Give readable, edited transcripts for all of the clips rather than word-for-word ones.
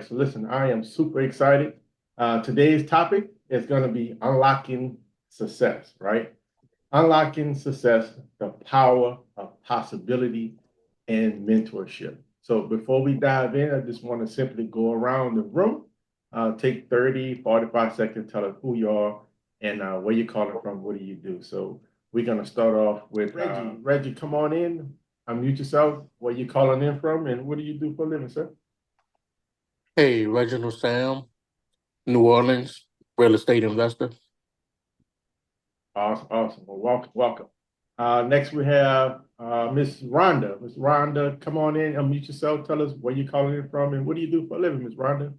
right, so listen, I am super excited. Today's topic is going to be unlocking success, right? Unlocking success, the power of possibility and mentorship. So before we dive in, I just want to simply go around the room, take 30, 45 seconds, tell us who you are and where you're calling from, what do you do? So we're going to start off with Reggie. Reggie, come on in, unmute yourself, where you calling in from, and what do you do for a living, sir? Hey, Reginald Sam, New Orleans, real estate investor. Awesome, awesome. Well, welcome, welcome. Next we have Miss Rhonda. Miss Rhonda, come on in, unmute yourself. Tell us where you calling in from and what do you do for a living, Miss Rhonda?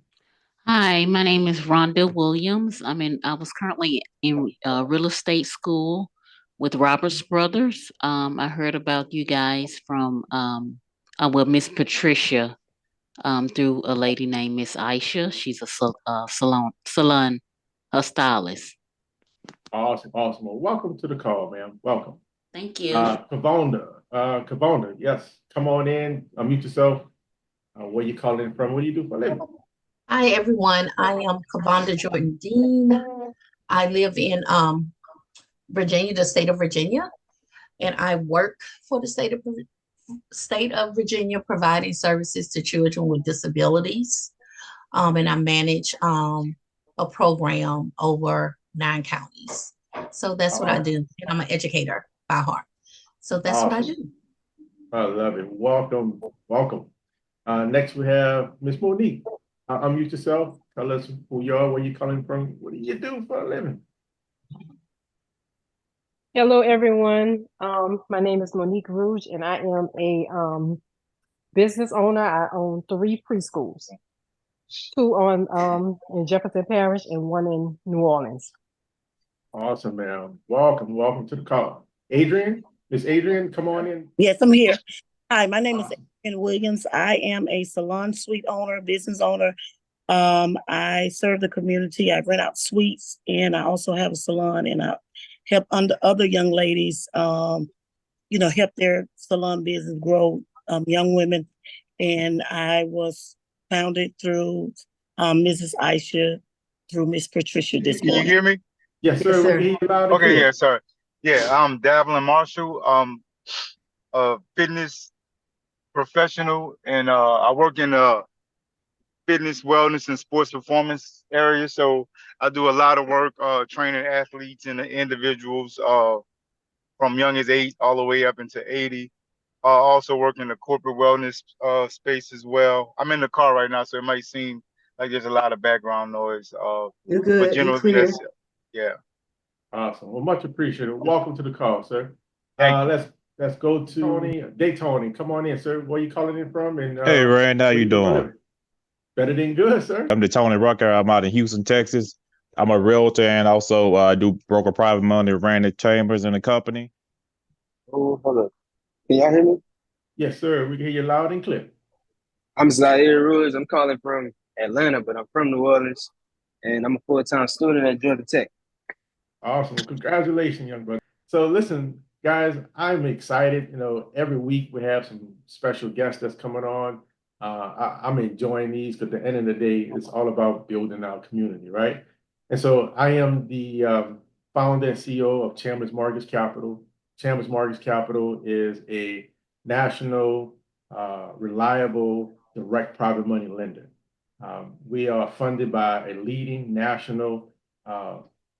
Hi, my name is Rhonda Williams. I was currently in real estate school with Roberts Brothers. I heard about you guys from Miss Patricia through a lady named Miss Aisha. She's a salon stylist. Awesome, awesome. Well, welcome to the call, ma'am. Welcome. Thank you. Kavonda, yes. Come on in, unmute yourself. Where you calling in from? What do you do for a living? Hi, everyone. I am Kavonda Jordan Dean. I live in Virginia, the state of Virginia, and I work for the state of Virginia, providing services to children with disabilities. And I manage a program over 9 counties. So that's what I do. And I'm an educator by heart. So that's what I do. I love it. Welcome, welcome. Next we have Miss Monique. Unmute yourself. Tell us who you are, where you calling from, what do you do for a living? Hello, everyone. My name is Monique Rouge, and I am a business owner. I own 3 preschools, 2 in Jefferson Parish and 1 in New Orleans. Awesome, ma'am. Welcome, welcome to the call. Adrian, Miss Adrian, come on in. Yes, I'm here. Hi, my name is Adrian Williams. I am a salon suite owner, business owner. I serve the community. I rent out suites, and I also have a salon, and I help other young ladies, help their salon business grow, young women. And I was founded through Mrs. Aisha, through Miss Patricia this morning. Can you hear me? Yes, sir. Yes, sir. We hear you loud and Okay, clear. yeah, sorry. Yeah, I'm Davlin Marshall, a fitness professional, and I work in fitness, wellness, and sports performance area. So I do a lot of work training athletes and individuals from young as 8 all the way up into 80. Also work in the corporate wellness space as well. I'm in the car right now, so it might seem like there's a lot of background noise. You're good. But You're clear. yeah. Awesome. Well, much appreciated. Welcome to the call, sir. Thank you. Let's go to Tony. Tony, come on in, sir. Where you calling in from? And hey, Rand, how you doing? Better than good, sir. I'm the Tony Rucker. I'm out in Houston, Texas. I'm a realtor and also do broker private money, ran the chambers in the company. Oh, hold up. Can y'all hear me? Yes, sir. We can hear you loud and clear. I'm Zaire Ruiz. I'm calling from Atlanta, but I'm from New Orleans, and I'm a full-time student at Georgia Tech. Awesome. Well, congratulations, young brother. So listen, guys, I'm excited. Every week we have some special guests that's coming on. I'm enjoying these because at the end of the day, it's all about building our community, right? And so I am the founder and CEO of Chambliss Mortgage Capital. Chambliss Mortgage Capital is a national, reliable, direct private money lender. We are funded by a leading national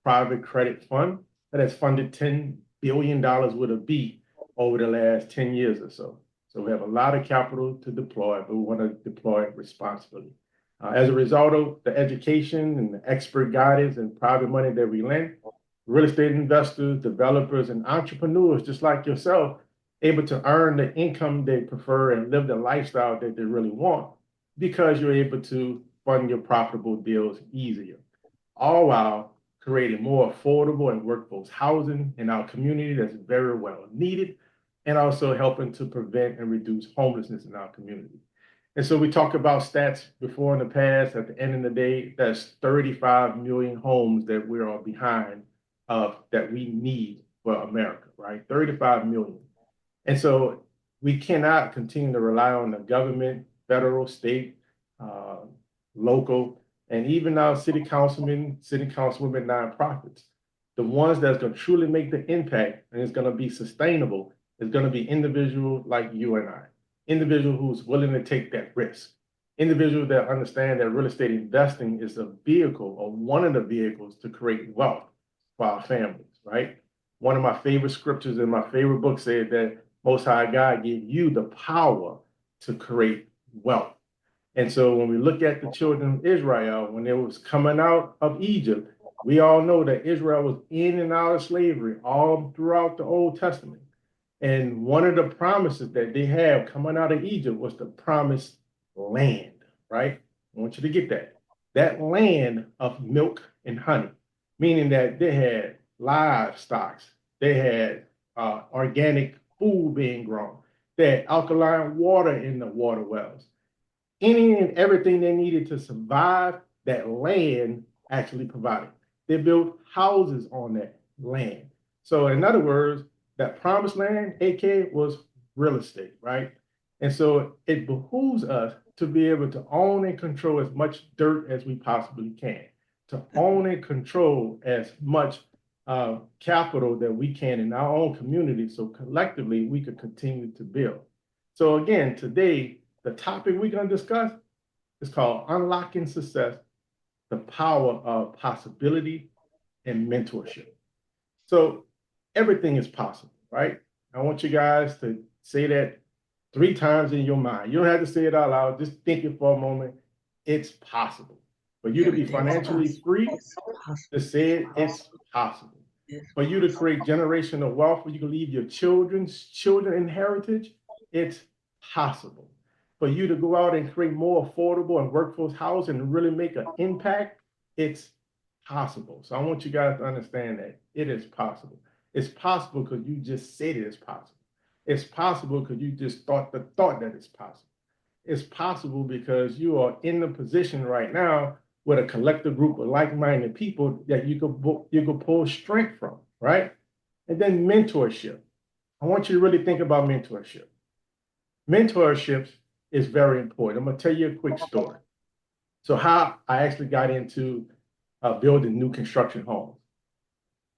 private credit fund that has funded $10 billion with a B over the last 10 years or so. So we have a lot of capital to deploy, but we want to deploy it responsibly. As a result of the education and the expert guidance and private money that we lend, real estate investors, developers, and entrepreneurs just like yourself, able to earn the income they prefer and live the lifestyle that they really want because you're able to fund your profitable deals easier, all while creating more affordable and workforce housing in our community that's very well needed, and also helping to prevent and reduce homelessness in our community. And so we talked about stats before in the past. At the end of the day, that's 35 million homes that we are behind that we need for America, right? 35 million. And so we cannot continue to rely on the government, federal, state, local, and even our city councilwomen, nonprofits. The ones that's going to truly make the impact and it's going to be sustainable is going to be individuals like you and I, individual who's willing to take that risk, individuals that understand that real estate investing is a vehicle or one of the vehicles to create wealth for our families, right? One of my favorite scriptures in my favorite book said that Most High God gave you the power to create wealth. And so when we look at the children of Israel, when they was coming out of Egypt, we all know that Israel was in and out of slavery all throughout the Old Testament. And one of the promises that they have coming out of Egypt was the promised land, right? I want you to get that. That land of milk and honey, meaning that they had livestock, they had organic food being grown, they had alkaline water in the water wells. Any and everything they needed to survive, that land actually provided. They built houses on that land. So in other words, that promised land, aka, was real estate, right? And so it behooves us to be able to own and control as much dirt as we possibly can, to own and control as much capital that we can in our own community, so collectively we could continue to build. So again, today, the topic we're going to discuss is called Unlocking Success, the Power of Possibility and Mentorship. So everything is possible, right? I want you guys to say that 3 times in your mind. You don't have to say it out loud. Just think it for a moment. It's possible. For you to be financially free, to say it, it's possible. For you to create generational wealth where you can leave your children's children in heritage, it's possible. For you to go out and create more affordable and workforce housing and really make an impact, it's possible. So I want you guys to understand that it is possible. It's possible because you just said it is possible. It's possible because you just thought the thought that it's possible. It's possible because you are in the position right now with a collective group of like-minded people that you could pull strength from, right? And then mentorship. I want you to really think about mentorship. Mentorship is very important. I'm going to tell you a quick story. So how I actually got into building new construction homes.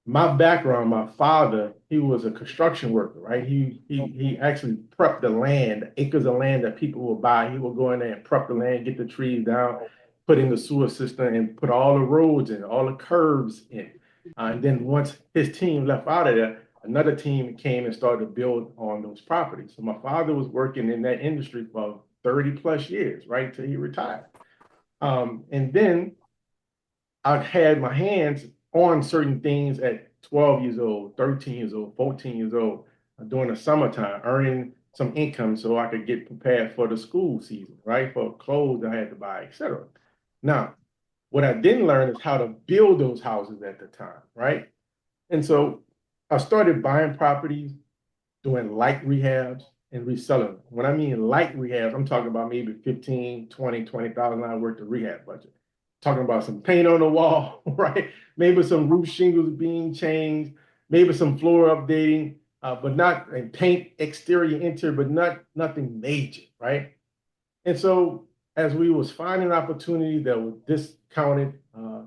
My background, my father, he was a construction worker, right? He actually prepped the land, acres of land that people would buy. He would go in there and prep the land, get the trees down, put in the sewer system, and put all the roads in, all the curbs in. And then once his team left out of there, another team came and started to build on those properties. So my father was working in that industry for 30 plus years, right, till he retired. And then I had my hands on certain things at 12 years old, 13 years old, 14 years old, during the summertime, earning some income so I could get prepared for the school season, right? For clothes I had to buy, etc. Now, what I didn't learn is how to build those houses at the time, right? And so I started buying properties, doing light rehabs and reselling them. When I mean light rehabs, I'm talking about maybe 15, 20, $20,000 worth of rehab budget. Talking about some paint on the wall, right? Maybe some roof shingles being changed, maybe some floor updating, but not and paint exterior, interior, but nothing major, right? And so as we was finding opportunities that was discounted,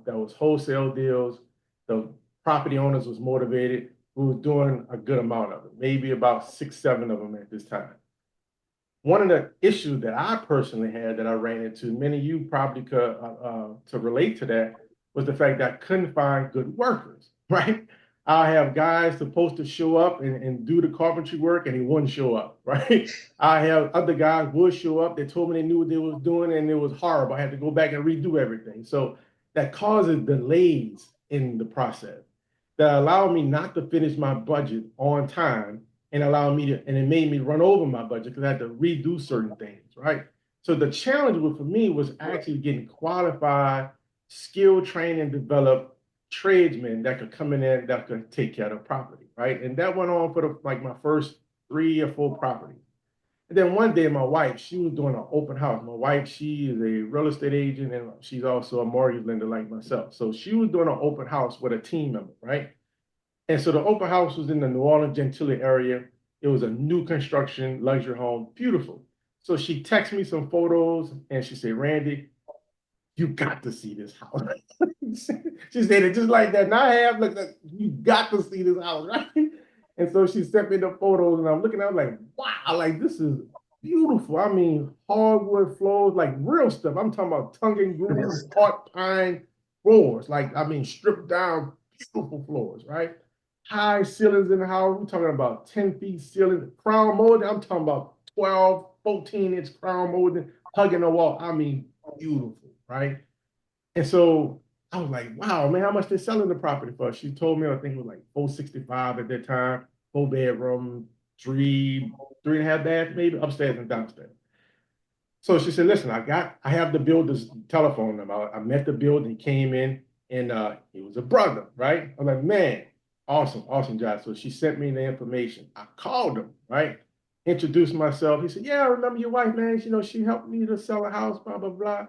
that was wholesale deals, the property owners was motivated, we was doing a good amount of it, maybe about 6, 7 of them at this time. One of the issues that I personally had that I ran into, many of you probably could to relate to that, was the fact that I couldn't find good workers, right? I have guys supposed to show up and do the carpentry work and they wouldn't show up, right? I have other guys would show up, they told me they knew what they was doing and it was horrible. I had to go back and redo everything. So that causes delays in the process that allowed me not to finish my budget on time and allowed me to, and it made me run over my budget because I had to redo certain things, right? So the challenge for me was actually getting qualified, skill trained and developed tradesmen that could come in there that could take care of the property, right? And that went on for like my first 3 or 4 properties. And then one day my wife, she was doing an open house. My wife, she is a real estate agent and she's also a mortgage lender like myself. So she was doing an open house with a team member, right? And so the open house was in the New Orleans Gentilly area. It was a new construction, luxury home, beautiful. So she texted me some photos and she said, Randy, you got to see this house. She said it just like that. And I have, look, you got to see this house, right? And so she sent me the photos and I'm looking at it like, wow, like this is beautiful. I mean, hardwood floors, like real stuff. I'm talking about tongue and groove, part pine floors. Like, I mean, stripped down, beautiful floors, right? High ceilings in the house. We're talking about 10 feet ceiling, crown molding. I'm talking about 12, 14-inch crown molding, hugging the wall. I mean, beautiful, right? And so I was like, wow, man, how much they selling the property for? She told me, I think it was like $465 at that time, 4-bedroom, three and a half baths, maybe upstairs and downstairs. So she said, listen, I have the builder's telephone number. I met the builder, he came in, and he was a brother, right? I'm like, man, awesome job. So she sent me the information. I called him, right? Introduced myself. He said, yeah, I remember your wife, man. You know, she helped me to sell a house, blah, blah, blah.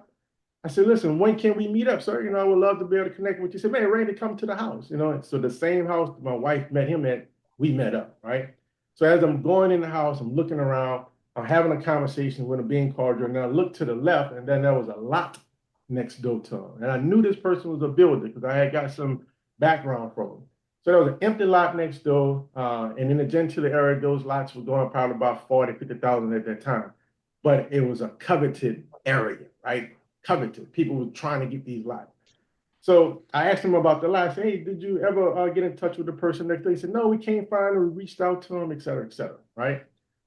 I said, listen, when can we meet up, sir? You know, I would love to be able to connect with you. He said, man, ready to come to the house, you know? So the same house my wife met him at, we met up, right? So as I'm going in the house, I'm looking around, I'm having a conversation with him, being cordial, and I looked to the left, and then there was a lot next door to him. And I knew this person was a builder because I had got some background from him. So there was an empty lot next door, and in the Gentile area, those lots were going probably about 40, 50,000 at that time. But it was a coveted area, right? Coveted. People were trying to get these lots. So I asked him about the lot. I said, hey, did you ever get in touch with the person next door? He said, no, we can't find him. We reached out to him, et cetera, right?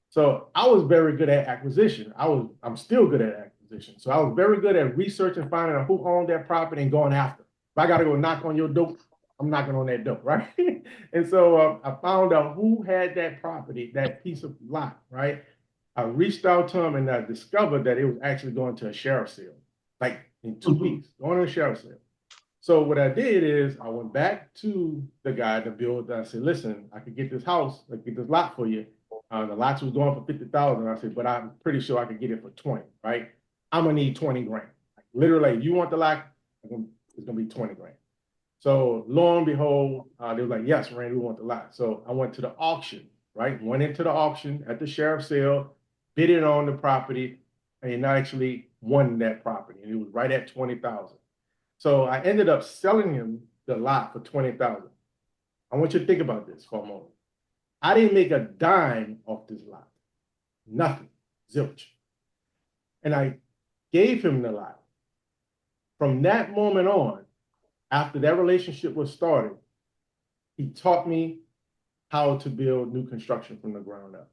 So I was very good at acquisition. I'm still good at acquisition. So I was very good at researching, finding out who owned that property and going after. If I got to go knock on your door, I'm knocking on that door, right? And so I found out who had that property, that piece of lot, right? I reached out to him and I discovered that it was actually going to a sheriff's sale, like in 2 weeks, going to a sheriff's sale. So what I did is I went back to the guy, the builder. I said, listen, I could get this house, I could get this lot for you. The lots was going for 50,000. I said, but I'm pretty sure I could get it for 20, right? I'm gonna need 20 grand. Like, literally, you want the lot, it's gonna be 20 grand. So lo and behold, they were like, yes, Randy, we want the lot. So I went to the auction, right? Went into the auction at the sheriff's sale, bid it on the property, and I actually won that property. And it was right at 20,000. So I ended up selling him the lot for 20,000. I want you to think about this for a moment. I didn't make a dime off this lot. Nothing, zilch. And I gave him the lot. From that moment on, after that relationship was started, he taught me how to build new construction from the ground up.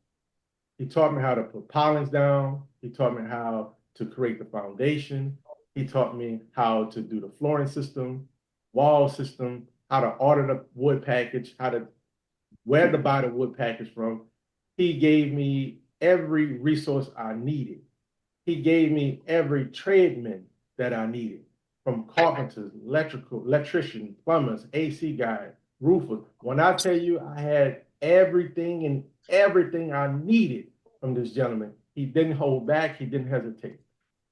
He taught me how to put pilings down. He taught me how to create the foundation. He taught me how to do the flooring system, wall system, how to order the wood package, where to buy the wood package from. He gave me every resource I needed. He gave me every tradesman that I needed, from carpenters, electrician, plumbers, AC guys, roofers. When I tell you I had everything I needed from this gentleman, he didn't hold back, he didn't hesitate.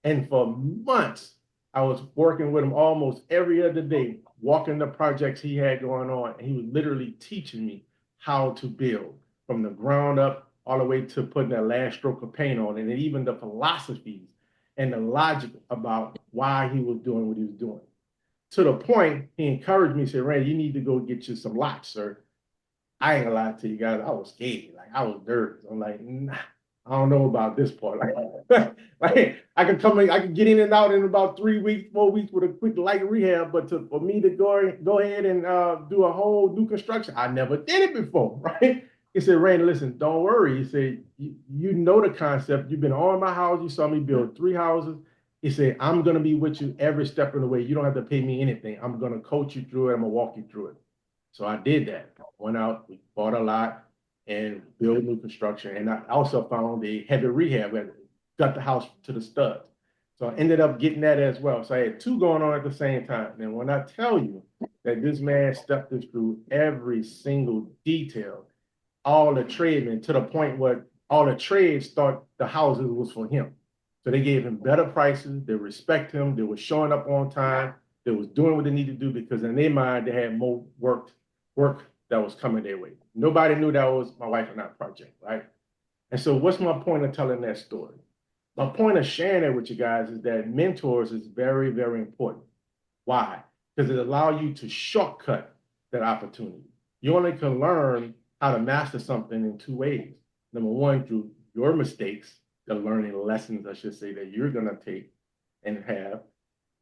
And for months, I was working with him almost every other day, walking the projects he had going on, and he was literally teaching me how to build from the ground up all the way to putting that last stroke of paint on, and even the philosophies and the logic about why he was doing what he was doing. To the point, he encouraged me, he said, Randy, you need to go get you some lots, sir. I ain't gonna lie to you guys, I was scared, like I was nervous. I'm like, nah, I don't know about this part. Like I could get in and out in about 3 weeks, 4 weeks with a quick light rehab, but for me to go ahead and do a whole new construction, I never did it before, right? He said, Randy, listen, don't worry. He said, you know the concept. You've been on my house. You saw me build 3 houses. He said, I'm going to be with you every step of the way. You don't have to pay me anything. I'm going to coach you through it. I'm going to walk you through it. So I did that. Went out, we bought a lot and built new construction. And I also found a heavy rehab that got the house to the studs. So I ended up getting that as well. So I had 2 going on at the same time. And when I tell you that this man stepped us through every single detail, all the tradesmen, to the point where all the trades thought the houses was for him. So they gave him better prices. They respect him. They were showing up on time. They was doing what they needed to do because in their mind, they had more work that was coming their way. Nobody knew that was my wife and I project, right? And so what's my point of telling that story? My point of sharing it with you guys is that mentors is very, very important. Why? Because it allows you to shortcut that opportunity. You only can learn how to master something in two ways. Number one, through your mistakes, the learning lessons, I should say, that you're going to take and have,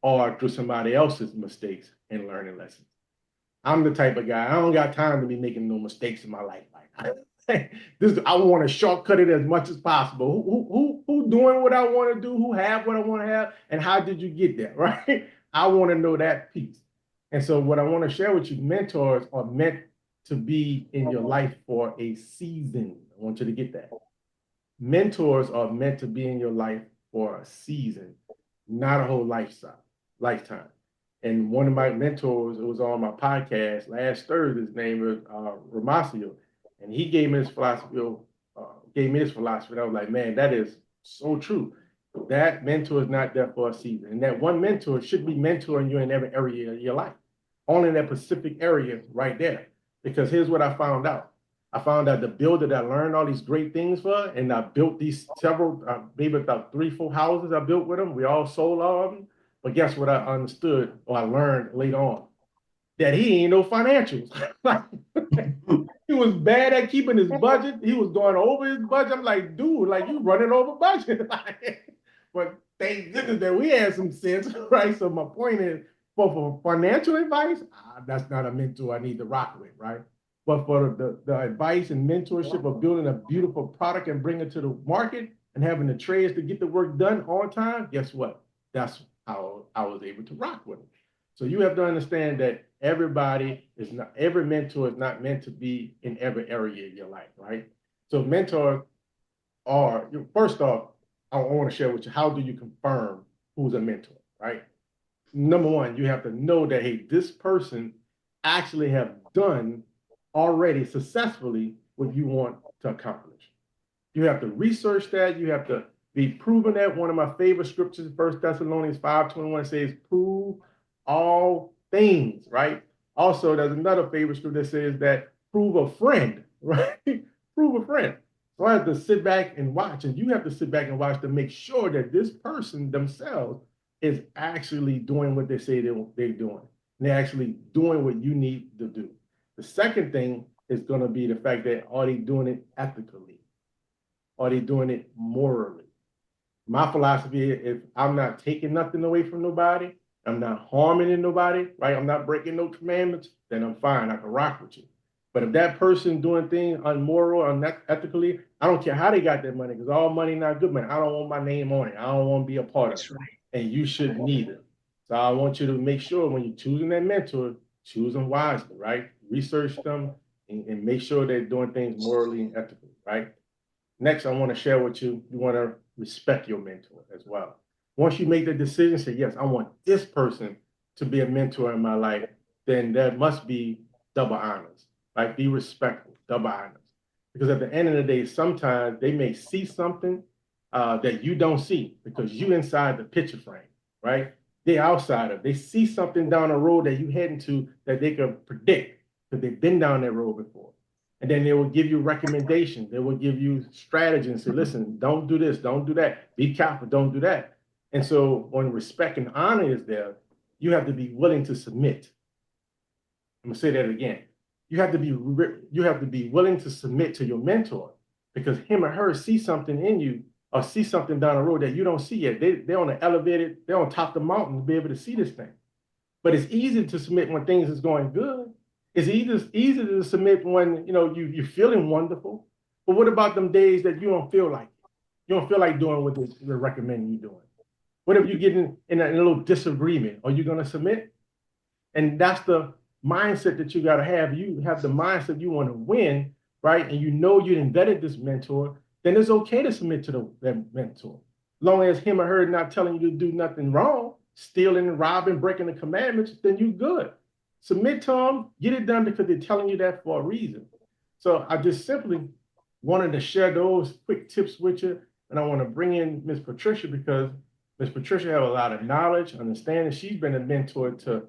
or through somebody else's mistakes and learning lessons. I'm the type of guy, I don't got time to be making no mistakes in my life. I want to shortcut it as much as possible. Who doing what I want to do? Who have what I want to have? And how did you get there, right? I want to know that piece. And so what I want to share with you, mentors are meant to be in your life for a season. I want you to get that. Mentors are meant to be in your life for a season, not a whole lifetime. And one of my mentors, it was on my podcast last Thursday, his name was Ramasio, and he gave me his philosophy. And I was like, man, that is so true. That mentor is not there for a season. And that one mentor should be mentoring you in every area of your life, only in that specific area right there. Because here's what I found out. I found out the builder that I learned all these great things for, and I built these several, maybe about 3-4 houses I built with him. We all sold all of them. But guess what I understood or I learned later on? That he ain't no financials. He was bad at keeping his budget. He was going over his budget. I'm like, dude, like you running over budget. But thank goodness that we had some sense, right? So my point is, for financial advice, that's not a mentor I need to rock with, right? But for the advice and mentorship of building a beautiful product and bringing it to the market and having the trades to get the work done on time, guess what? That's how I was able to rock with it. So you have to understand that every mentor is not meant to be in every area of your life, right? So mentors are, first off, I want to share with you, how do you confirm who's a mentor, right? Number one, you have to know that, hey, this person actually have done already successfully what you want to accomplish. You have to research that. You have to be proven that. One of my favorite scriptures, 1 Thessalonians 5:21 says, prove all things, right? Also, there's another favorite scripture that says that prove a friend, right? Prove a friend. So I have to sit back and watch, and you have to sit back and watch to make sure that this person themselves is actually doing what they say they're doing. And they're actually doing what you need to do. The second thing is going to be the fact that, are they doing it ethically? Are they doing it morally? My philosophy is, if I'm not taking nothing away from nobody, I'm not harming nobody, right? I'm not breaking no commandments, then I'm fine. I can rock with you. But if that person doing things unmoral, unethically, I don't care how they got that money, because all money not good money. I don't want my name on it. I don't want to be a part of it. Right. And you shouldn't either. So I want you to make sure when you're choosing that mentor, choose them wisely, right? Research them and make sure they're doing things morally and ethically, right? Next, I want to share with you, you want to respect your mentor as well. Once you make the decision, say, yes, I want this person to be a mentor in my life, then there must be double honors, right? Be respectful, double honors. Because at the end of the day, sometimes they may see something that you don't see because you inside the picture frame, right? They're outside of it. They see something down the road that you heading to that they can predict because they've been down that road before. And then they will give you recommendations. They will give you strategy and say, listen, don't do this, don't do that. Be careful, don't do that. And so when respect and honor is there, you have to be willing to submit. I'm gonna say that again. You have to be willing to submit to your mentor, because him or her see something in you or see something down the road that you don't see yet. They're on the elevated, they're on top of the mountain to be able to see this thing. But it's easy to submit when things is going good. It's easy to submit when you're feeling wonderful. But what about them days that you don't feel like it? You don't feel like doing what they're recommending you doing? What if you get in a little disagreement? Are you going to submit? And that's the mindset that you got to have. You have the mindset you want to win, right? And you vetted this mentor, then it's okay to submit to that mentor. As long as him or her not telling you to do nothing wrong, stealing, robbing, breaking the commandments, then you good. Submit to them, get it done because they're telling you that for a reason. So I just simply wanted to share those quick tips with you. And I want to bring in Miss Patricia, because Miss Patricia has a lot of knowledge, understanding. She's been a mentor to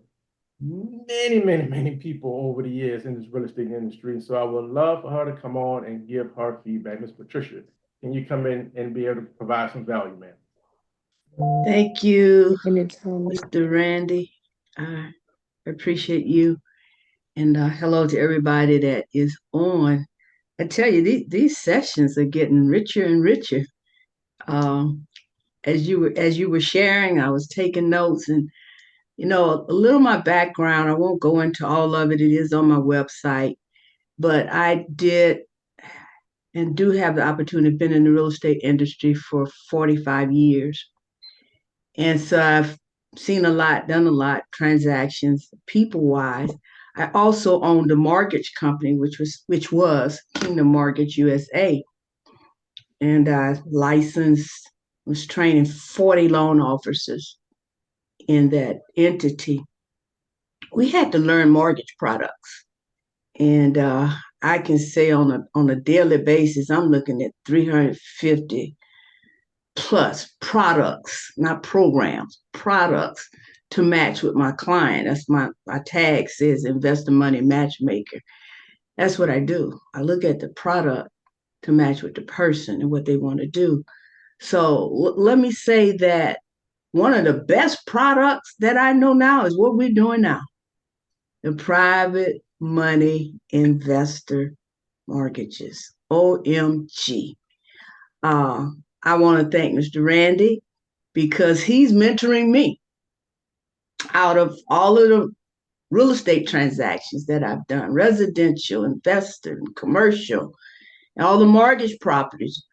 many, many, many people over the years in this real estate industry. So I would love for her to come on and give her feedback. Miss Patricia, can you come in and be able to provide some value, man? Thank you, Mr. Randy. I appreciate you. And hello to everybody that is on. I tell you, these sessions are getting richer and richer. As you were sharing, I was taking notes, and a little of my background. I won't go into all of it. It is on my website, but I did and do have the opportunity of being in the real estate industry for 45 years. And so I've seen a lot, done a lot, transactions, people-wise. I also owned a mortgage company, which was Kingdom Mortgage USA. And I licensed, was training 40 loan officers in that entity. We had to learn mortgage products. And I can say on a daily basis, I'm looking at 350 plus products, not programs, products to match with my client. That's my tag says investor money matchmaker. That's what I do. I look at the product to match with the person and what they want to do. So let me say that one of the best products that I know now is what we're doing now. The private money investor mortgages, OMG. I want to thank Mr. Randy because he's mentoring me out of all of the real estate transactions that I've done, residential, investor, and commercial, and all the mortgage properties.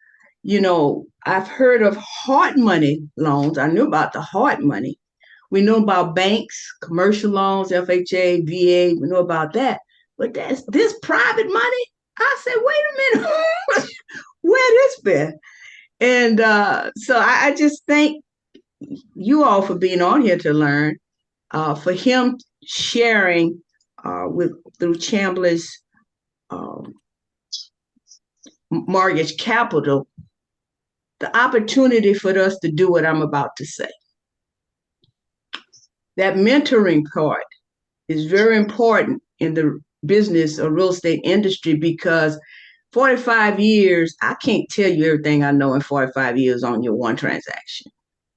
I've heard of hard money loans. I knew about the hard money. We know about banks, commercial loans, FHA, VA. We know about that. But this private money, I said, wait a minute, where this been? And so I just thank you all for being on here to learn, for him sharing through Chambliss Mortgage Capital, the opportunity for us to do what I'm about to say. That mentoring part is very important in the business or real estate industry because 45 years, I can't tell you everything I know in 45 years on your one transaction.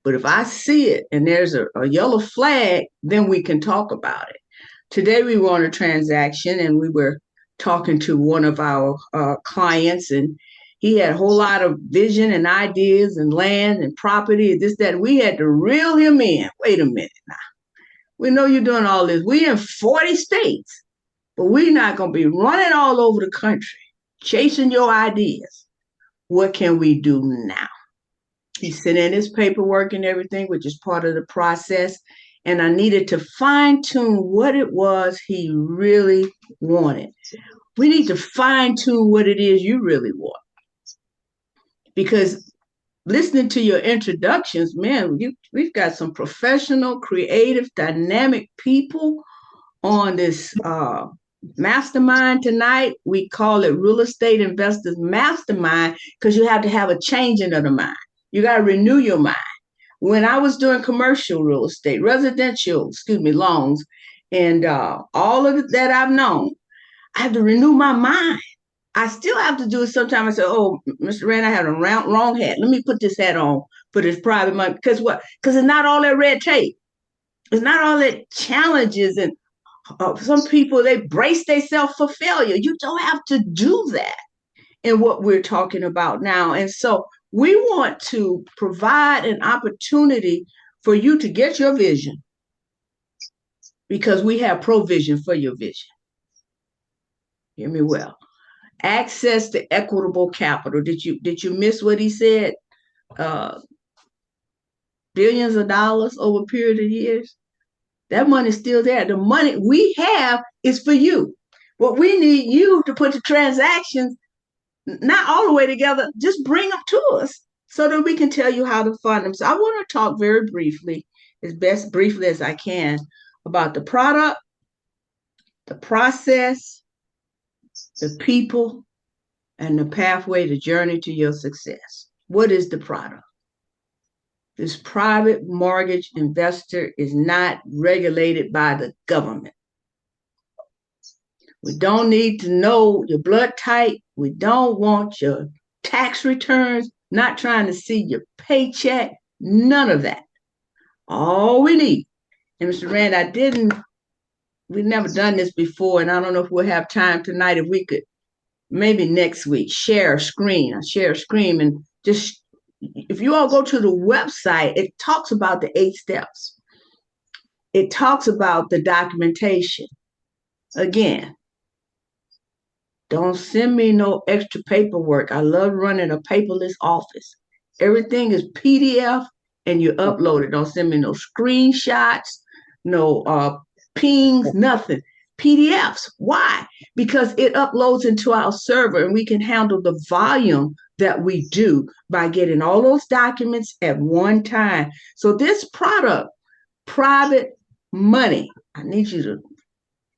But if I see it and there's a yellow flag, then we can talk about it. Today we were on a transaction and we were talking to one of our clients, and he had a whole lot of vision and ideas and land and property, this, that. We had to reel him in. Wait a minute now. We know you're doing all this. We're in 40 states, but we're not going to be running all over the country, chasing your ideas. What can we do now? He sent in his paperwork and everything, which is part of the process. And I needed to fine tune what it was he really wanted. We need to fine tune what it is you really want. Because listening to your introductions, man, we've got some professional, creative, dynamic people on this mastermind tonight. We call it Real Estate Investors Mastermind because you have to have a changing of the mind. You got to renew your mind. When I was doing commercial real estate, loans, and all of that I've known, I have to renew my mind. I still have to do it sometimes. I say, oh, Mr. Rand, I had a wrong hat. Let me put this hat on for this private money. Because what? Because it's not all that red tape. It's not all that challenges. And some people, they brace themselves for failure. You don't have to do that in what we're talking about now. And so we want to provide an opportunity for you to get your vision because we have provision for your vision. Hear me well. Access to equitable capital. Did you miss what he said? Billions of dollars over a period of years. That money's still there. The money we have is for you. What we need you to put the transactions, not all the way together, just bring them to us so that we can tell you how to fund them. So I want to talk very briefly, as briefly as I can, about the product, the process, the people, and the pathway, the journey to your success. What is the product? This private mortgage investor is not regulated by the government. We don't need to know your blood type. We don't want your tax returns, not trying to see your paycheck, none of that. All we need. And Mr. Rand, we've never done this before, and I don't know if we'll have time tonight. If we could, maybe next week, share a screen and just, if you all go to the website, it talks about the 8 steps. It talks about the documentation. Again, don't send me no extra paperwork. I love running a paperless office. Everything is PDF and you upload it. Don't send me no screenshots, no pings, nothing. PDFs. Why? Because it uploads into our server and we can handle the volume that we do by getting all those documents at one time. So this product, private money, I need you to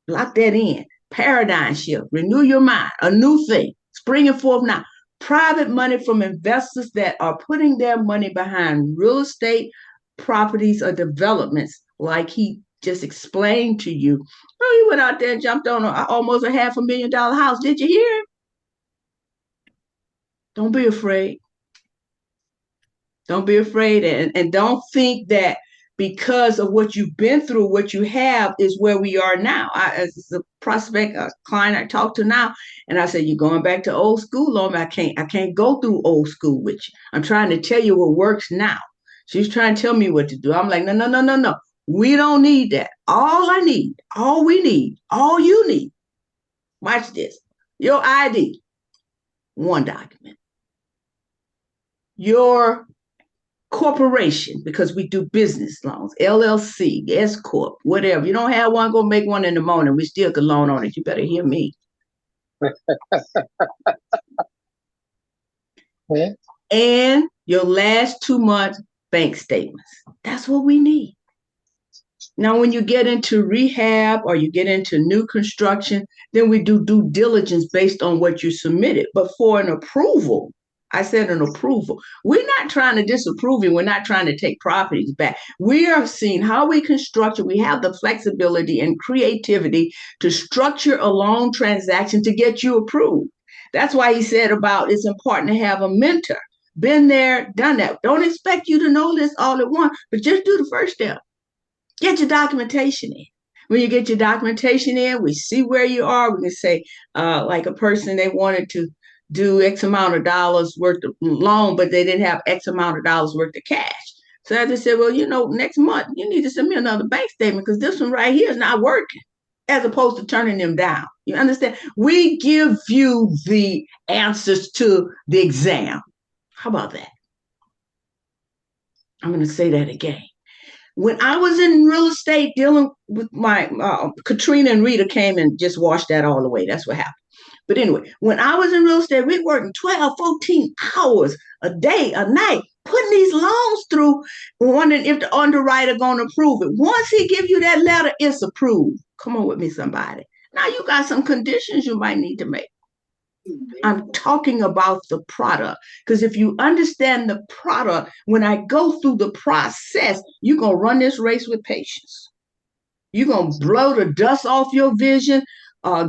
lock that in. Paradigm shift, renew your mind, a new thing, springing forth now. Private money from investors that are putting their money behind real estate properties or developments, like he just explained to you. Oh, he went out there and jumped on almost a $500,000 house. Did you hear him? Don't be afraid. Don't be afraid, and don't think that because of what you've been through, what you have is where we are now. As a prospect, a client I talk to now, and I said, "You're going back to old school on me. I can't go through old school with you. I'm trying to tell you what works now." She's trying to tell me what to do. I'm like, no. We don't need that. All we need, all you need, watch this. Your ID, one document. Your corporation, because we do business loans, LLC, S Corp, whatever. You don't have one, go make one in the morning. We still could loan on it. You better hear me. And your last 2 months bank statements. That's what we need. Now, when you get into rehab or you get into new construction, then we do due diligence based on what you submitted. But for an approval, I said an approval. We're not trying to disapprove you. We're not trying to take properties back. We are seeing how we construct it. We have the flexibility and creativity to structure a loan transaction to get you approved. That's why he said about it's important to have a mentor. Been there, done that. Don't expect you to know this all at once, but just do the first step. Get your documentation in. When you get your documentation in, we see where you are. We can say, like a person, they wanted to do X amount of dollars worth of loan, but they didn't have X amount of dollars worth of cash. So I just said, well, next month, you need to send me another bank statement because this one right here is not working, as opposed to turning them down. You understand? We give you the answers to the exam. How about that? I'm going to say that again. When I was in real estate dealing with my, Katrina and Rita came and just washed that all away. That's what happened. But anyway, when I was in real estate, we working 12, 14 hours a day, a night, putting these loans through, wondering if the underwriter going to approve it. Once he give you that letter, it's approved. Come on with me, somebody. Now you got some conditions you might need to make. I'm talking about the product, because if you understand the product, when I go through the process, you're going to run this race with patience. You're going to blow the dust off your vision,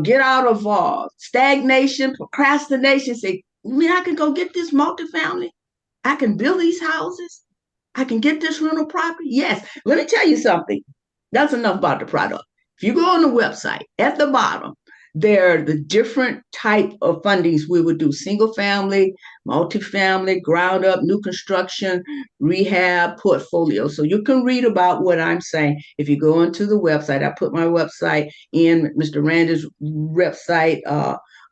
get out of stagnation, procrastination, say, I can go get this multifamily. I can build these houses. I can get this rental property. Yes. Let me tell you something. That's enough about the product. If you go on the website, at the bottom, there are the different type of fundings we would do: single family, multifamily, ground up, new construction, rehab, portfolio. So you can read about what I'm saying. If you go into the website, I put my website in, Mr. Randy's website,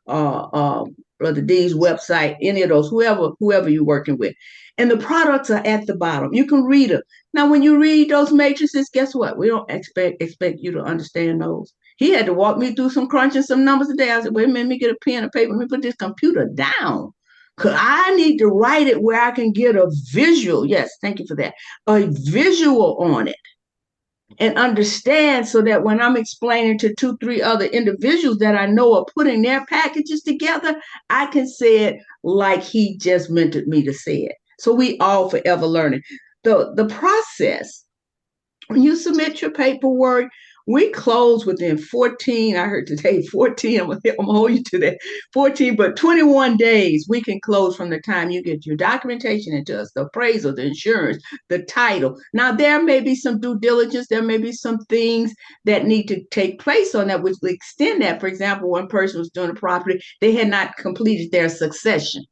Brother D's website, any of those, whoever you're working with. And the products are at the bottom. You can read them. Now, when you read those matrices, guess what? We don't expect you to understand those. He had to walk me through some crunching some numbers today. I said, wait a minute, let me get a pen and paper. Let me put this computer down, because I need to write it where I can get a visual. Yes, thank you for that. A visual on it and understand, so that when I'm explaining to 2, 3 other individuals that I know are putting their packages together, I can say it like he just mentored me to say it. So we all forever learning. The process, when you submit your paperwork, We close within 14, I heard today 14, I'm gonna hold you to that, 14, but 21 days we can close from the time you get your documentation into us, the appraisal, the insurance, the title. Now, there may be some due diligence, there may be some things that need to take place on that, which will extend that. For example, one person was doing a property, they had not completed their succession.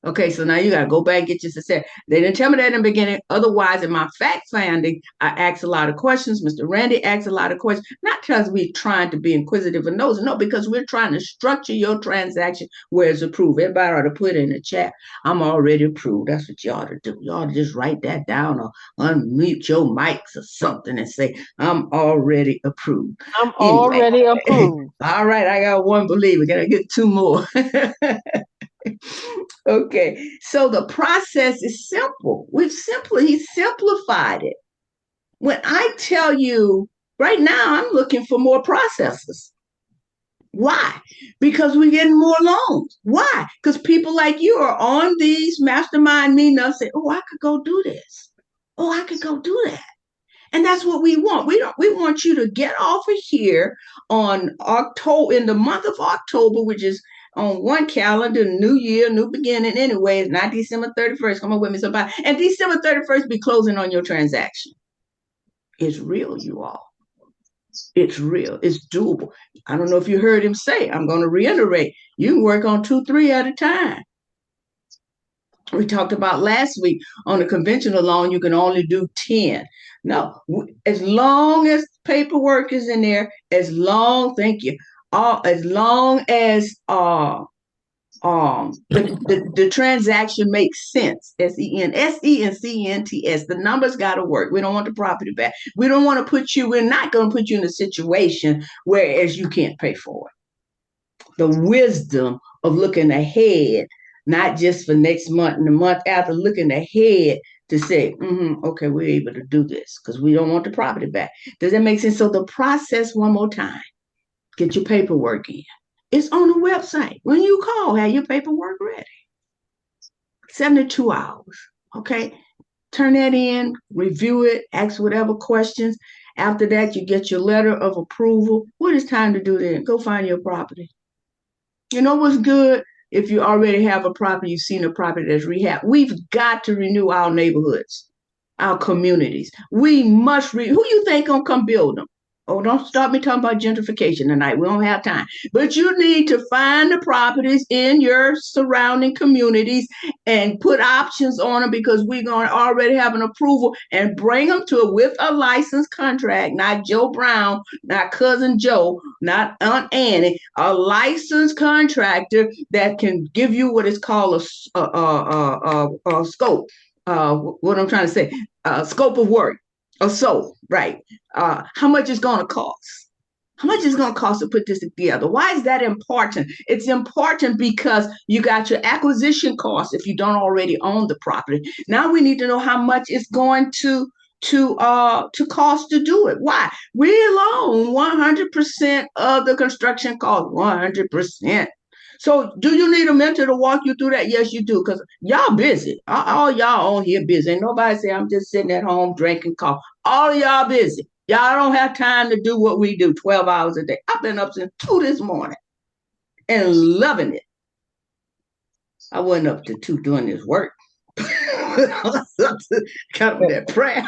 Okay, so now you got to go back and get your success. They didn't tell me that in the beginning. Otherwise, in my fact finding, I asked a lot of questions. Mr. Randy asked a lot of questions, not because we're trying to be inquisitive and nosy, no, because we're trying to structure your transaction where it's approved. Everybody ought to put in the chat, I'm already approved. That's what you ought to do. You ought to just write that down or unmute your mics or something and say, I'm already approved. I'm already approved. All right, I got one believer. Got to get two more. Okay, so the process is simple. He simplified it. When I tell you right now, I'm looking for more processors. Why? Because we're getting more loans. Why? Because people like you are on these mastermind meetings and say, oh, I could go do this. Oh, I could go do that. And that's what we want. We want you to get off of here on October, in the month of October, which is on one calendar, new year, new beginning. Anyway, it's not December 31st. Come on with me, somebody. And December 31st be closing on your transaction. It's real, you all. It's real. It's doable. I don't know if you heard him say, I'm going to reiterate, you can work on 2, 3 at a time. We talked about last week on the conventional loan, you can only do 10. No, as long as paperwork is in there, as long as the transaction makes sense, SENCNTS, the numbers got to work. We don't want the property back. We're not going to put you in a situation whereas you can't pay for it. The wisdom of looking ahead, not just for next month and the month after, looking ahead to say, okay, we're able to do this because we don't want the property back. Does that make sense? So the process, one more time, get your paperwork in. It's on the website. When you call, have your paperwork ready. 72 hours, okay? Turn that in, review it, ask whatever questions. After that, you get your letter of approval. What is time to do then? Go find your property. You know what's good? If you already have a property, you've seen a property that's rehab. We've got to renew our neighborhoods, our communities. We must who you think gonna come build them? Oh, don't start me talking about gentrification tonight. We don't have time. But you need to find the properties in your surrounding communities and put options on them, because we're going to already have an approval, and bring them to it with a licensed contract, not Joe Brown, not cousin Joe, not Aunt Annie, a licensed contractor that can give you what is called a scope. What I'm trying to say, scope of work. Right. How much it's going to cost? How much is going to cost to put this together? Why is that important? It's important because you got your acquisition costs if you don't already own the property. Now we need to know how much it's going to cost to do it. Why? We loan 100% of the construction cost, 100%. So do you need a mentor to walk you through that? Yes, you do, because y'all busy. All y'all on here busy. Ain't nobody say, I'm just sitting at home drinking coffee. All of y'all busy. Y'all don't have time to do what we do 12 hours a day. I've been up since 2 this morning and loving it. I wasn't up to 2 doing this work. I was up to kind of that prayer.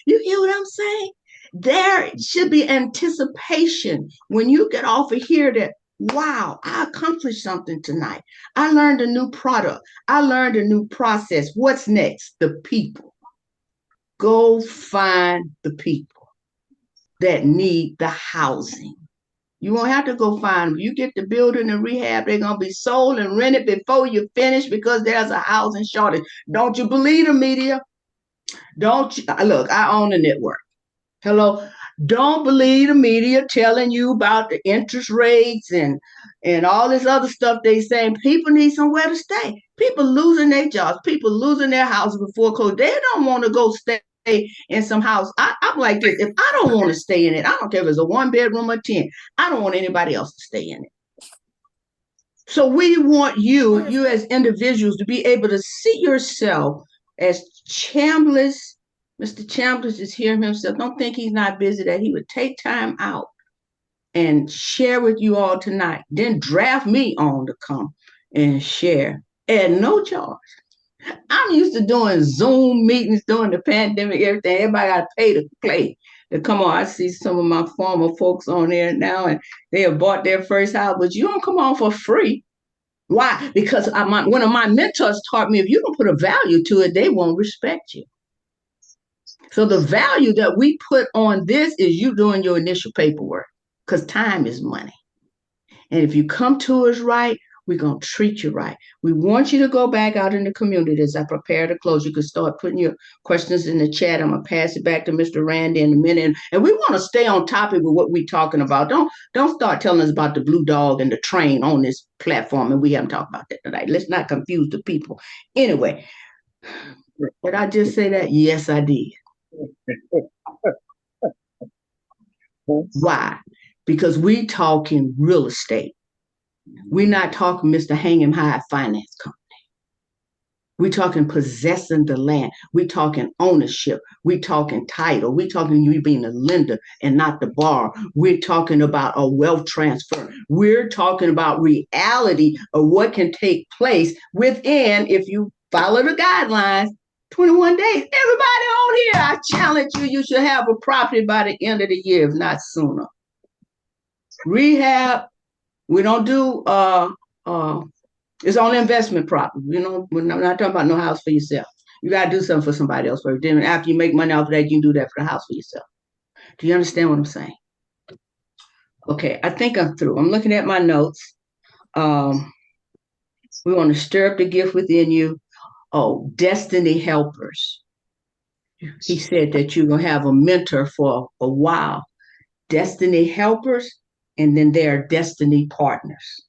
You hear what I'm saying? There should be anticipation when you get off of here that, wow, I accomplished something tonight. I learned a new product. I learned a new process. What's next? The people. Go find the people that need the housing. You won't have to go find them. You get the building and rehab, they're going to be sold and rented before you finish, because there's a housing shortage. Don't you believe the media? Don't you? Look, I own a network. Hello. Don't believe the media telling you about the interest rates and all this other stuff they saying. People need somewhere to stay. People losing their jobs. People losing their houses before COVID. They don't want to go stay in some house. I'm like this. If I don't want to stay in it, I don't care if it's a 1-bedroom or 10. I don't want anybody else to stay in it. So we want you as individuals to be able to see yourself as Chambliss Mr. Chambliss just hear himself. Don't think he's not busy, that he would take time out and share with you all tonight. Then draft me on to come and share at no charge. I'm used to doing Zoom meetings during the pandemic, everything. Everybody got to pay to play. To come on, I see some of my former folks on there now, and they have bought their first house, but you don't come on for free. Why? Because one of my mentors taught me, if you don't put a value to it, they won't respect you. So the value that we put on this is you doing your initial paperwork, because time is money. And if you come to us right, we're going to treat you right. We want you to go back out in the community. As I prepare to close, you can start putting your questions in the chat. I'm going to pass it back to Mr. Randy in a minute. And we want to stay on topic with what we're talking about. Don't start telling us about the blue dog and the train on this platform, and we haven't talked about that tonight. Let's not confuse the people. Anyway, did I just say that? Yes, I did. Why? Because we talking real estate. We're not talking Mr. Hang'em High Finance Company. We're talking possessing the land. We're talking ownership. We're talking title. We're talking you being a lender and not the borrower. We're talking about a wealth transfer. We're talking about reality of what can take place within, if you follow the guidelines, 21 days. Everybody on here, I challenge you, you should have a property by the end of the year, if not sooner. Rehab, we don't do it's only investment property. You know, we're not talking about no house for yourself. You gotta do something for somebody else first. Then after you make money off of that, you can do that for the house for yourself. Do you understand what I'm saying? Okay, I think I'm through. I'm looking at my notes. We want to stir up the gift within you. Oh, destiny helpers. He said that you're gonna have a mentor for a while. Destiny helpers, and then there are destiny partners.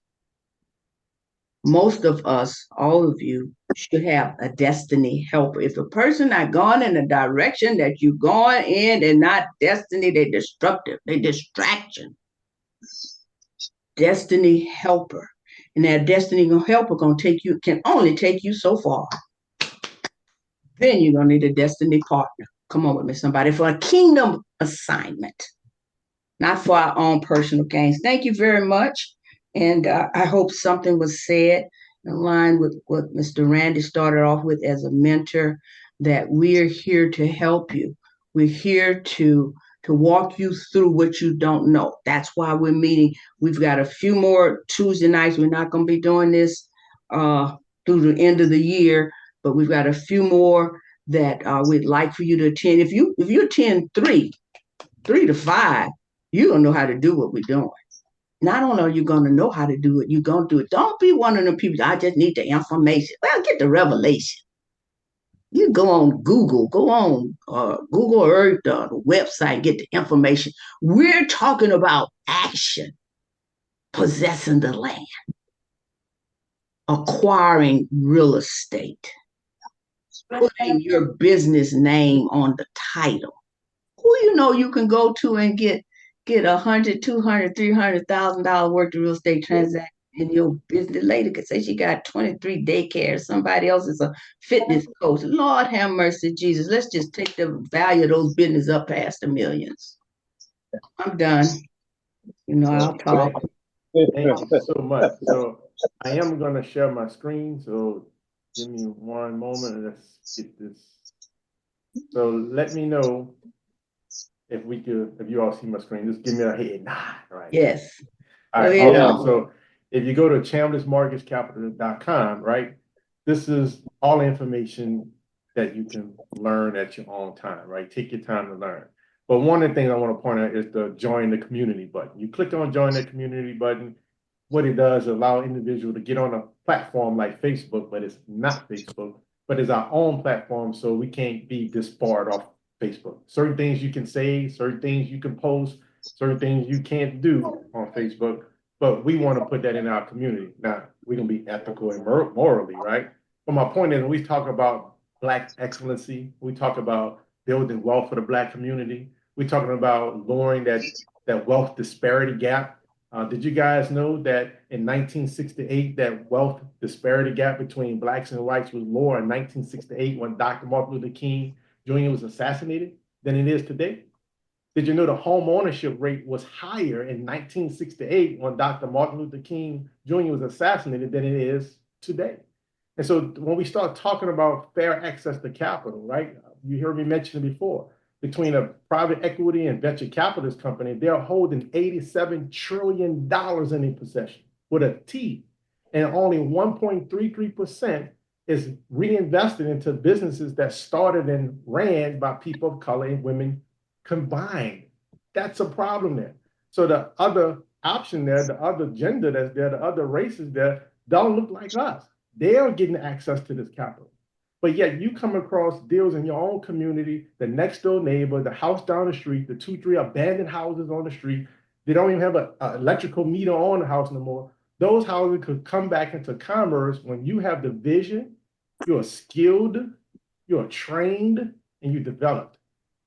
Most of us, all of you, should have a destiny helper. If a person not gone in the direction that you're going in, they're not destiny, they're destructive, they're distraction. Destiny helper. And that destiny helper can only take you so far. Then you're gonna need a destiny partner. Come on with me, somebody, for a kingdom assignment, not for our own personal gains. Thank you very much. And I hope something was said in line with what Mr. Randy started off with as a mentor, that we're here to help you. We're here to walk you through what you don't know. That's why we're meeting. We've got a few more Tuesday nights. We're not going to be doing this through the end of the year, but we've got a few more that we'd like for you to attend. If you attend 3 to 5, you're going to know how to do what we're doing. Not only are you going to know how to do it, you're going to do it. Don't be one of them people, I just need the information. Well, get the revelation. You go on Google, Google Earth, the website, get the information. We're talking about action, possessing the land, acquiring real estate, putting your business name on the title. Who you know you can go to and get $100,000, $200,000, $300,000 worth of real estate transaction in your business. Lady could say she got 23 daycares. Somebody else is a fitness coach. Lord have mercy, Jesus. Let's just take the value of those businesses up past the millions. I'm done. You know, I'll talk. Thank you so much. So I am going to share my screen. So give me one moment and let's get this. So let me know if you all see my screen. Just give me a head nod. Right. Yes. All right. Awesome. So if you go to chamblissmortgagecapital.com, right, this is all the information that you can learn at your own time, right? Take your time to learn. But one of the things I want to point out is the join the community button. You click on join the community button. What it does is allow individuals to get on a platform like Facebook, but it's not Facebook, but it's our own platform, so we can't be disbarred off Facebook. Certain things you can say, certain things you can post, certain things you can't do on Facebook, but we want to put that in our community. Now, we're going to be ethical and morally, right? But my point is, when we talk about Black excellency, we talk about building wealth for the Black community, we're talking about lowering that wealth disparity gap. Did you guys know that in 1968, that wealth disparity gap between Blacks and whites was lower in 1968 when Dr. Martin Luther King Jr. was assassinated than it is today? Did you know the home ownership rate was higher in 1968 when Dr. Martin Luther King Jr. was assassinated than it is today? And so when we start talking about fair access to capital, right? You heard me mention it before. Between a private equity and venture capitalist company, they're holding $87 trillion in their possession with a T. And only 1.33% is reinvested into businesses that started and ran by people of color and women combined. That's a problem there. So the other option there, the other gender that's there, the other races there, don't look like us. They are getting access to this capital. But yet you come across deals in your own community, the next door neighbor, the house down the street, the 2-3 abandoned houses on the street. They don't even have an electrical meter on the house no more. Those houses could come back into commerce when you have the vision, you're skilled, you're trained, and you developed.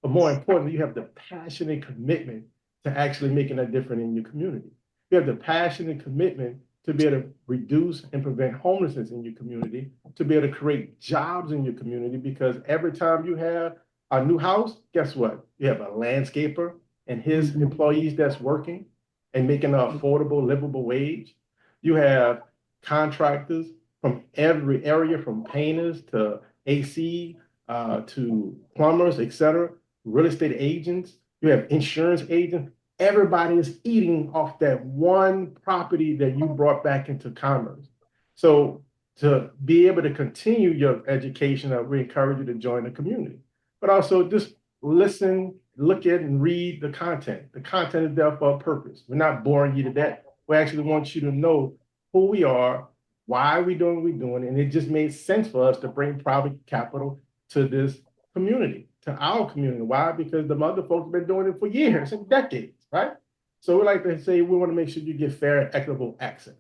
But more importantly, you have the passion and commitment to actually making a difference in your community. You have the passion and commitment to be able to reduce and prevent homelessness in your community, to be able to create jobs in your community, because every time you have a new house, guess what? You have a landscaper and his employees that's working and making an affordable, livable wage. You have contractors from every area, from painters to AC to plumbers, et cetera, real estate agents. You have insurance agents. Everybody is eating off that one property that you brought back into commerce. So to be able to continue your education, we encourage you to join the community. But also just listen, look at and read the content. The content is there for a purpose. We're not boring you to death. We actually want you to know who we are, why we're doing what we're doing, and it just made sense for us to bring private capital to this community, to our community. Why? Because the other folks have been doing it for years and decades, right? So we like to say we want to make sure you get fair and equitable access.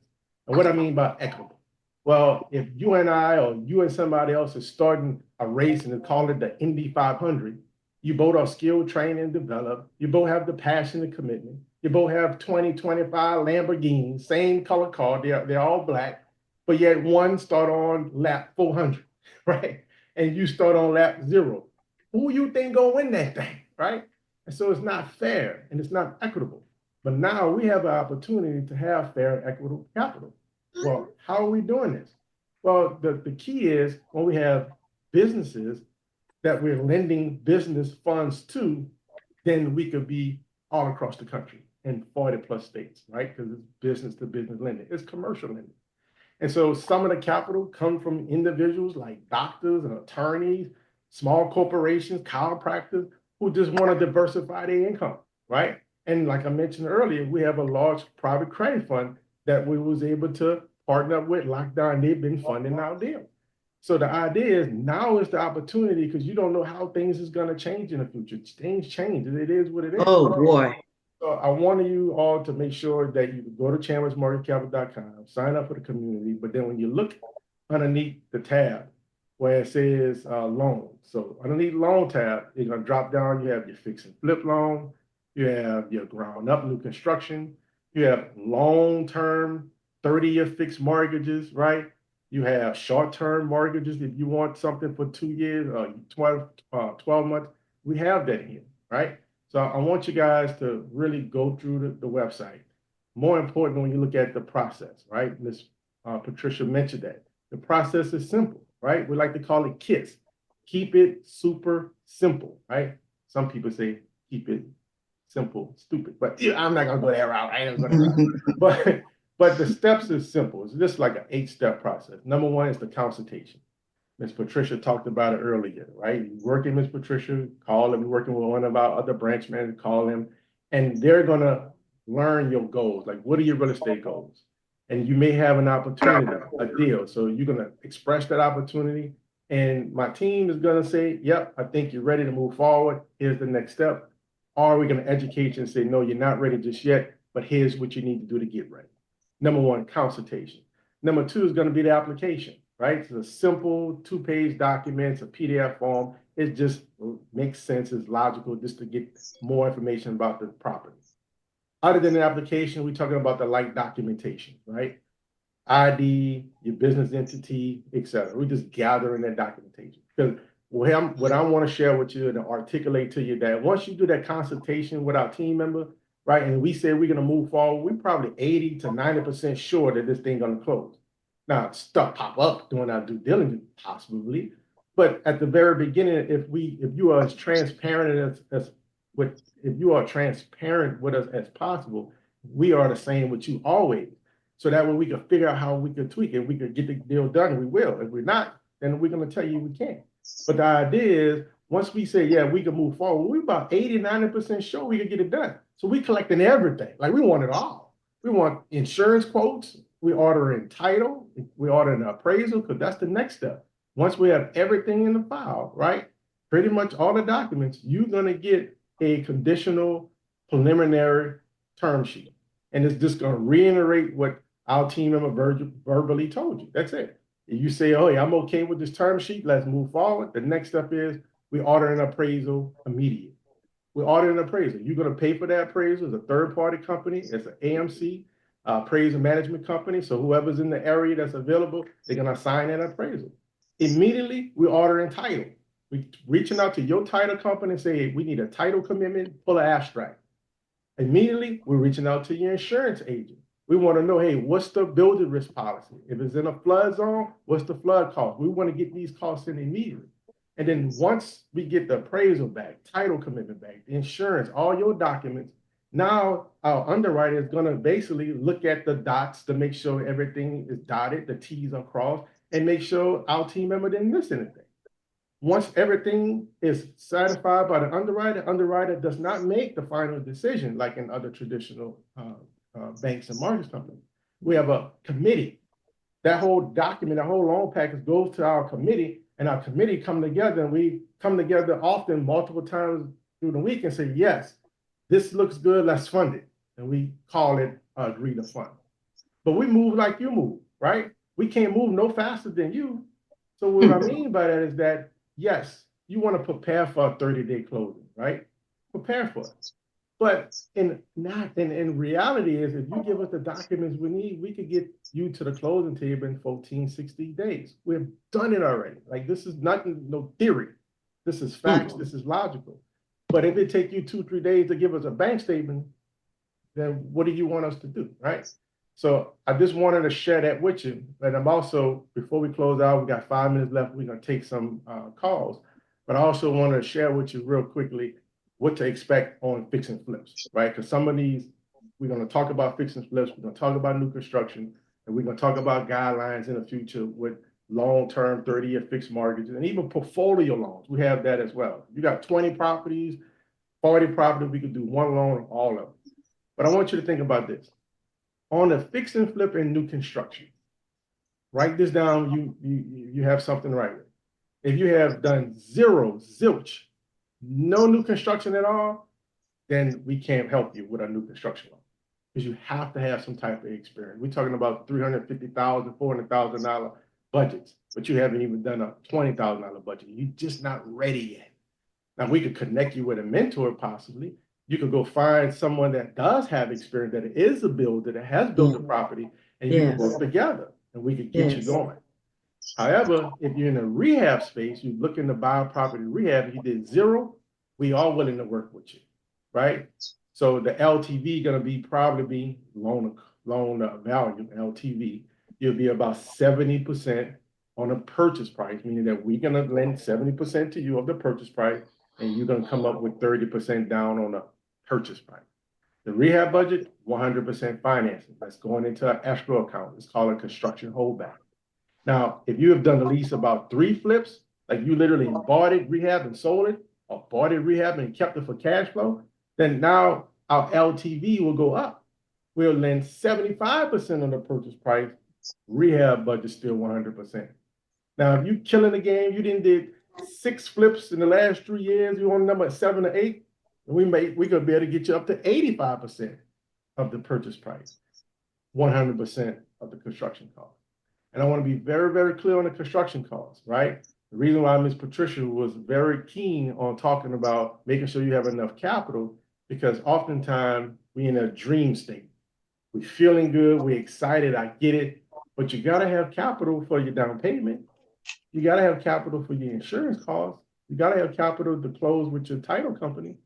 And what I mean by equitable, well, if you and I or you and somebody else is starting a race and they call it the Indy 500, you both are skilled, trained, and developed. You both have the passion and commitment. You both have 20, 25 Lamborghinis, same color car. They're all black, but yet one start on lap 400, right? And you start on lap 0. Who you think gonna win that thing, right? And so it's not fair and it's not equitable. But now we have an opportunity to have fair and equitable capital. Well, how are we doing this? Well, the key is when we have businesses that we're lending business funds to, then we could be all across the country in 40 plus states, right? Because it's business to business lending, it's commercial lending. And so some of the capital come from individuals like doctors and attorneys, small corporations, chiropractors, who just want to diversify their income, right? And like I mentioned earlier, we have a large private credit fund that we was able to partner up with, lock down, they've been funding our deal. So the idea is now is the opportunity, because you don't know how things is going to change in the future. Things change, it is what it is. Oh boy. So I want you all to make sure that you go to chamblissmarketcapital.com, sign up for the community, but then when you look underneath the tab where it says loan, so underneath loan tab, you're going to drop down, you have your fix and flip loan, you have your ground up new construction, you have long-term 30-year fixed mortgages, right? You have short-term mortgages if you want something for 2 years or 12 months. We have that here, right? So I want you guys to really go through the website. More important, when you look at the process, right? Ms. Patricia mentioned that. The process is simple, right? We like to call it KISS. Keep it super simple, right? Some people say keep it simple, stupid, but I'm not gonna go that route. I ain't gonna go that route. But the steps is simple. It's just like an 8-step process. Number 1 is the consultation. Ms. Patricia talked about it earlier, right? You work in Ms. Patricia, call them, working with one of our other branch managers, call them, and they're gonna learn your goals. Like, what are your real estate goals? And you may have an opportunity, a deal. So you're gonna express that opportunity, and my team is gonna say, yep, I think you're ready to move forward. Here's the next step. Or we're gonna educate you and say, no, you're not ready just yet, but here's what you need to do to get ready. Number 1, consultation. Number 2 is going to be the application, right? It's a simple 2-page document, it's a PDF form. It just makes sense, it's logical just to get more information about the property. Other than the application, we're talking about the light documentation, right? ID, your business entity, et cetera. We're just gathering that documentation. Because what I want to share with you and articulate to you that once you do that consultation with our team member, right, and we say we're going to move forward, we're probably 80 to 90% sure that this thing going to close. Now, stuff pop up during our due diligence, possibly, but at the very beginning, if you are as transparent if you are transparent with us as possible, we are the same with you always. So that way we can figure out how we can tweak it. If we can get the deal done, we will. If we're not, then we're going to tell you we can't. But the idea is, once we say, yeah, we can move forward, we're about 80, 90% sure we can get it done. So we collecting everything. Like, we want it all. We want insurance quotes. We ordering title. We ordering appraisal, because that's the next step. Once we have everything in the file, right, pretty much all the documents, you're going to get a conditional preliminary term sheet. And it's just going to reiterate what our team member verbally told you. That's it. If you say, oh, yeah, I'm okay with this term sheet, let's move forward. The next step is we order an appraisal immediately. We order an appraisal. You're going to pay for that appraisal. It's a third-party company. It's an AMC, appraisal management company. So whoever's in the area that's available, they're going to assign an appraisal. Immediately, we order in title. We reaching out to your title company and say, hey, we need a title commitment, pull an abstract. Immediately, we're reaching out to your insurance agent. We want to know, hey, what's the builder risk policy? If it's in a flood zone, what's the flood cost? We want to get these costs in immediately. And then once we get the appraisal back, title commitment back, the insurance, all your documents, now our underwriter is going to basically look at the dots to make sure everything is dotted, the T's are crossed, and make sure our team member didn't miss anything. Once everything is satisfied by the underwriter does not make the final decision like in other traditional banks and mortgage companies. We have a committee. That whole document, that whole loan package goes to our committee, and our committee come together, and we come together often multiple times through the week and say, yes, this looks good, let's fund it. And we call it agree to fund. But we move like you move, right? We can't move no faster than you. So what I mean by that is that, yes, you want to prepare for a 30-day closing, right? Prepare for it. But in reality is, if you give us the documents we need, we could get you to the closing table in 14, 60 days. We've done it already. Like, this is nothing, no theory. This is facts, this is logical. But if it takes you 2-3 days to give us a bank statement, then what do you want us to do, right? So I just wanted to share that with you. But I'm also, before we close out, we got 5 minutes left. We're going to take some calls. But I also want to share with you real quickly what to expect on fix and flips, right? Because some of these, we're going to talk about fix and flips. We're going to talk about new construction. And we're going to talk about guidelines in the future with long-term 30-year fixed mortgages and even portfolio loans. We have that as well. You got 20 properties, 40 properties, we could do one loan on all of them. But I want you to think about this. On the fix and flip and new construction, write this down, you have something right with. If you have done zilch, no new construction at all, then we can't help you with a new construction loan. Because you have to have some type of experience. We're talking about $350,000, $400,000 budgets, but you haven't even done a $20,000 budget. You're just not ready yet. Now, we could connect you with a mentor possibly. You could go find someone that does have experience, that is a builder, that has built a property, and you can work together, and we could get you going. However, if you're in a rehab space, you're looking to buy a property rehab, and you did zero, we are willing to work with you, right? So the LTV going to be probably loan value, LTV. You'll be about 70% on a purchase price, meaning that we're going to lend 70% to you of the purchase price, and you're going to come up with 30% down on the purchase price. The rehab budget, 100% financing. That's going into an escrow account. It's called a construction holdback. Now, if you have done at least about 3 flips, like you literally bought it, rehab, and sold it, or bought it, rehab, and kept it for cash flow, then now our LTV will go up. We'll lend 75% of the purchase price, rehab budget still 100%. Now, if you're killing the game, you didn't did 6 flips in the last 3 years, you want number 7 or 8, we're gonna be able to get you up to 85% of the purchase price, 100% of the construction cost. And I want to be very, very clear on the construction costs, right? The reason why Ms. Patricia was very keen on talking about making sure you have enough capital, because oftentimes we in a dream state. We're feeling good, we're excited, I get it, but you gotta have capital for your down payment. You got to have capital for your insurance costs. You got to have capital to close with your title company.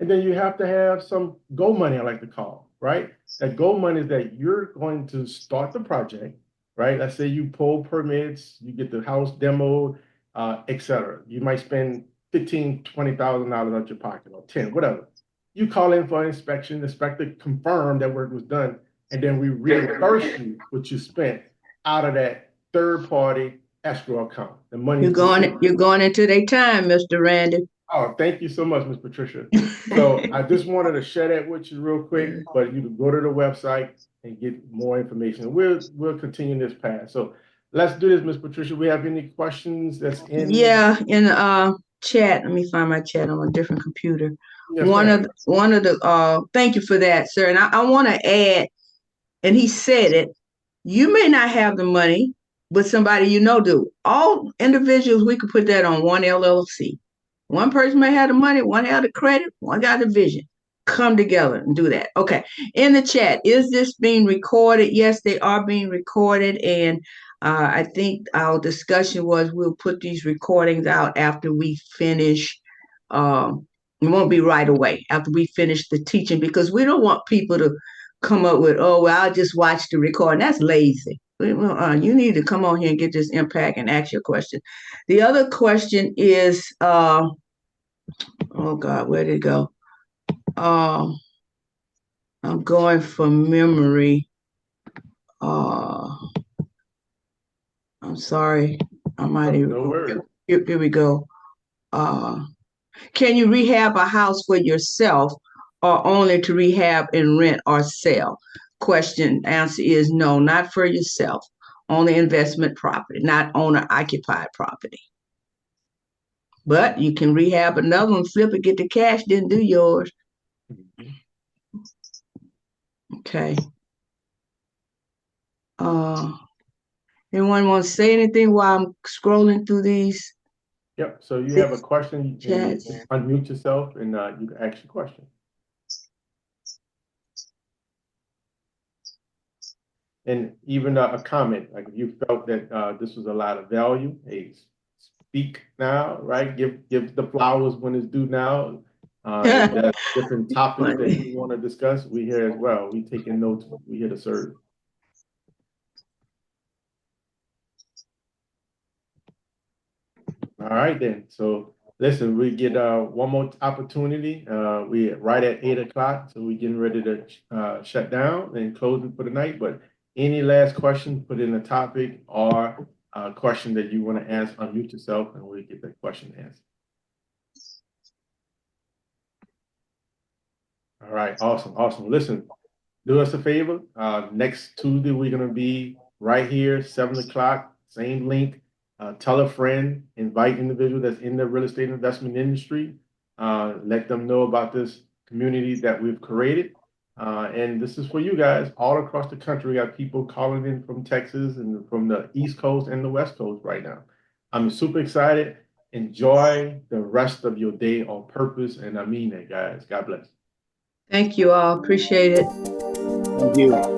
And then you have to have some go money, I like to call, right? That go money is that you're going to start the project, right? Let's say you pull permits, you get the house demoed, et cetera. You might spend $15,000, $20,000 out of your pocket, or 10, whatever. You call in for an inspection, the inspector confirm that work was done, and then we reimburse you what you spent out of that third-party escrow account. The money You're going into their time, Mr. Randy. Oh, thank you so much, Ms. Patricia. So I just wanted to share that with you real quick, but you can go to the website and get more information. We'll continue this path. So let's do this, Ms. Patricia. We have any questions that's in? Yeah, in chat. Let me find my chat on a different computer. Yes, one ma'am. of the thank you for that, sir. And I want to add, and he said it, you may not have the money, but somebody you know do. All individuals, we could put that on one LLC. One person may have the money, one have the credit, one got the vision. Come together and do that. Okay. In the chat, is this being recorded? Yes, they are being recorded. And I think our discussion was we'll put these recordings out after we finish. It won't be right away after we finish the teaching, because we don't want people to come up with, oh, well, I'll just watch the recording. That's lazy. You need to come on here and get this impact and ask your question. The other question is, oh God, where did it go? I'm going from memory. I'm sorry. I might even. No worries. Here we go. Can you rehab a house for yourself or only to rehab and rent or sell? Question, answer is no, not for yourself. Only investment property, not owner occupied property. But you can rehab another one, flip it, get the cash, then do yours. Okay. Anyone want to say anything while I'm scrolling through these? Yep. So you have a question, you can Chats. unmute yourself and you can ask your question. And even a comment, like if you felt that this was a lot of value, hey, speak now, right? Give the flowers when it's due now. If there's different topics that you want to discuss, we here as well. We taking notes. We here to serve. All right then. So listen, we get one more opportunity. We right at 8 o'clock, so we getting ready to shut down and close it for the night. But any last questions, put in the topic or a question that you want to ask, unmute yourself, and we'll get that question answered. All right, awesome. Listen, do us a favor. Next Tuesday, we're going to be right here, 7 o'clock, same link. Tell a friend, invite individual that's in the real estate investment industry. Let them know about this community that we've created. And this is for you guys all across the country. We got people calling in from Texas and from the East Coast and the West Coast right now. I'm super excited. Enjoy the rest of your day on purpose. And I mean that, guys. God bless. Thank you all. Appreciate it. Thank you.